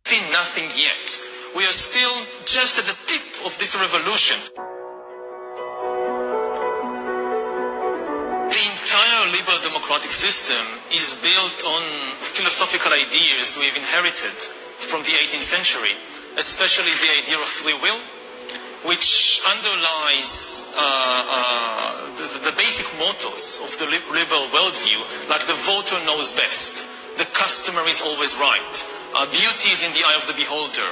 seen nothing yet. We are still just at the tip of this revolution. The entire liberal democratic system is built on philosophical ideas we've inherited from the 18th century, especially the idea of free will, which underlies the basic mottos of the liberal worldview, like the voter knows best, the customer is always right, beauty is in the eye of the beholder,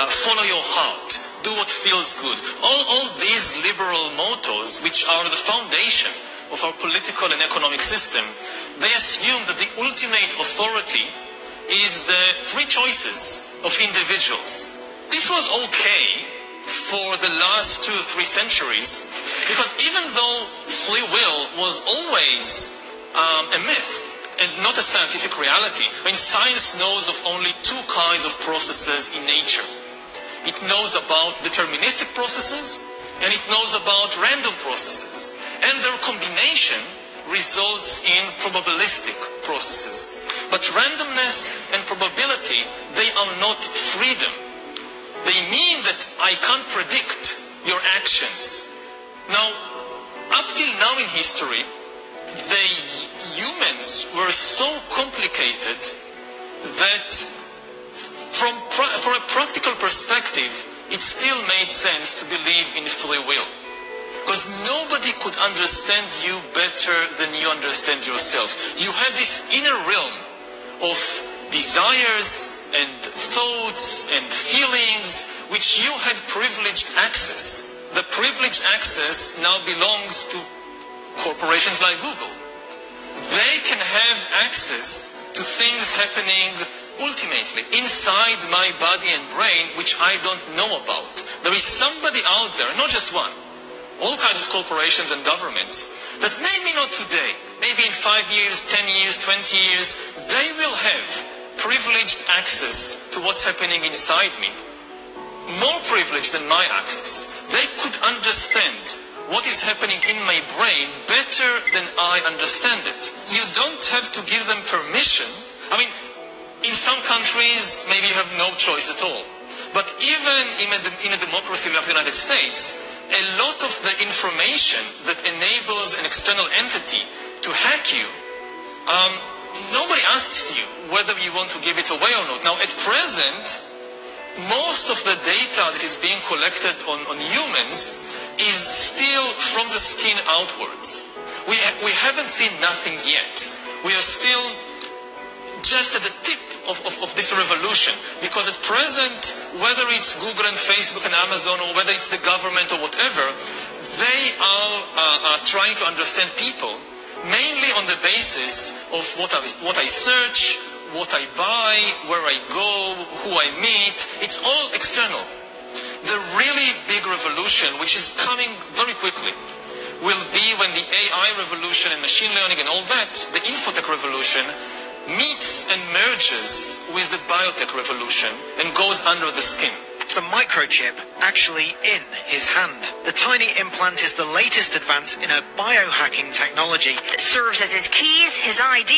follow your heart, do what feels good. All these liberal mottos, which are the foundation of our political and economic system, they assume that the ultimate authority is the free choices of individuals. This was okay for the last 2-3 centuries, because even though free will was always a myth and not a scientific reality, I mean, science knows of only 2 kinds of processes in nature. It knows about deterministic processes and it knows about random processes, and their combination results in probabilistic processes. But randomness and probability, they are not freedom. They mean that I can't predict your actions. Now, up till now in history, the humans were so complicated that from a practical perspective, it still made sense to believe in free will. Because nobody could understand you better than you understand yourself. You had this inner realm of desires and thoughts and feelings which you had privileged access. The privileged access now belongs to corporations like Google. They can have access to things happening ultimately inside my body and brain which I don't know about. There is somebody out there, not just one, all kinds of corporations and governments, that maybe not today, maybe in 5 years, 10 years, 20 years, they will have privileged access to what's happening inside me, more privileged than my access. They could understand what is happening in my brain better than I understand it. You don't have to give them permission. I mean, in some countries, maybe you have no choice at all. But even in a democracy like the United States, a lot of the information that enables an external entity to hack you, nobody asks you whether you want to give it away or not. Now, at present, most of the data that is being collected on humans is still from the skin outwards. We haven't seen nothing yet. We are still just at the tip of this revolution, because at present, whether it's Google and Facebook and Amazon, or whether it's the government or whatever, they are trying to understand people mainly on the basis of what I search, what I buy, where I go, who I meet. It's all external. The really big revolution, which is coming very quickly, will be when the AI revolution and machine learning and all that, the infotech revolution, meets and merges with the biotech revolution and goes under the skin. The microchip actually in his hand. The tiny implant is the latest advance in a biohacking technology. It serves as his keys, his ID,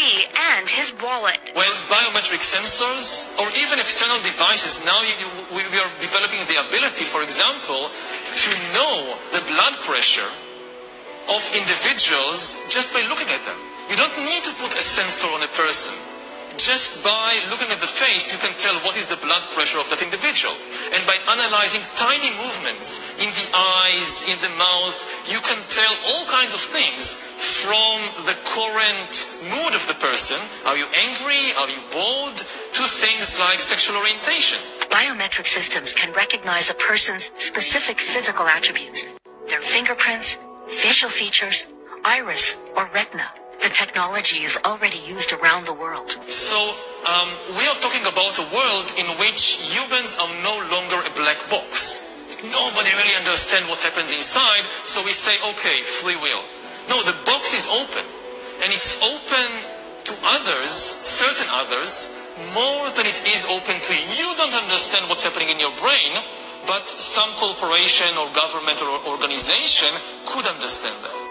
and his wallet. Well, biometric sensors or even external devices, now we are developing the ability, for example, to know the blood pressure of individuals just by looking at them. You don't need to put a sensor on a person. Just by looking at the face, you can tell what is the blood pressure of that individual. And by analyzing tiny movements in the eyes, in the mouth, you can tell all kinds of things from the current mood of the person. Are you angry? Are you bored? To things like sexual orientation. Biometric systems can recognize a person's specific physical attributes, their fingerprints, facial features, iris, or retina. The technology is already used around the world. So we are talking about a world in which humans are no longer a black box. Nobody really understands what happens inside, so we say, okay, free will. No, the box is open. And it's open to others, certain others, more than it is open to you. You don't understand what's happening in your brain, but some corporation or government or organization could understand that.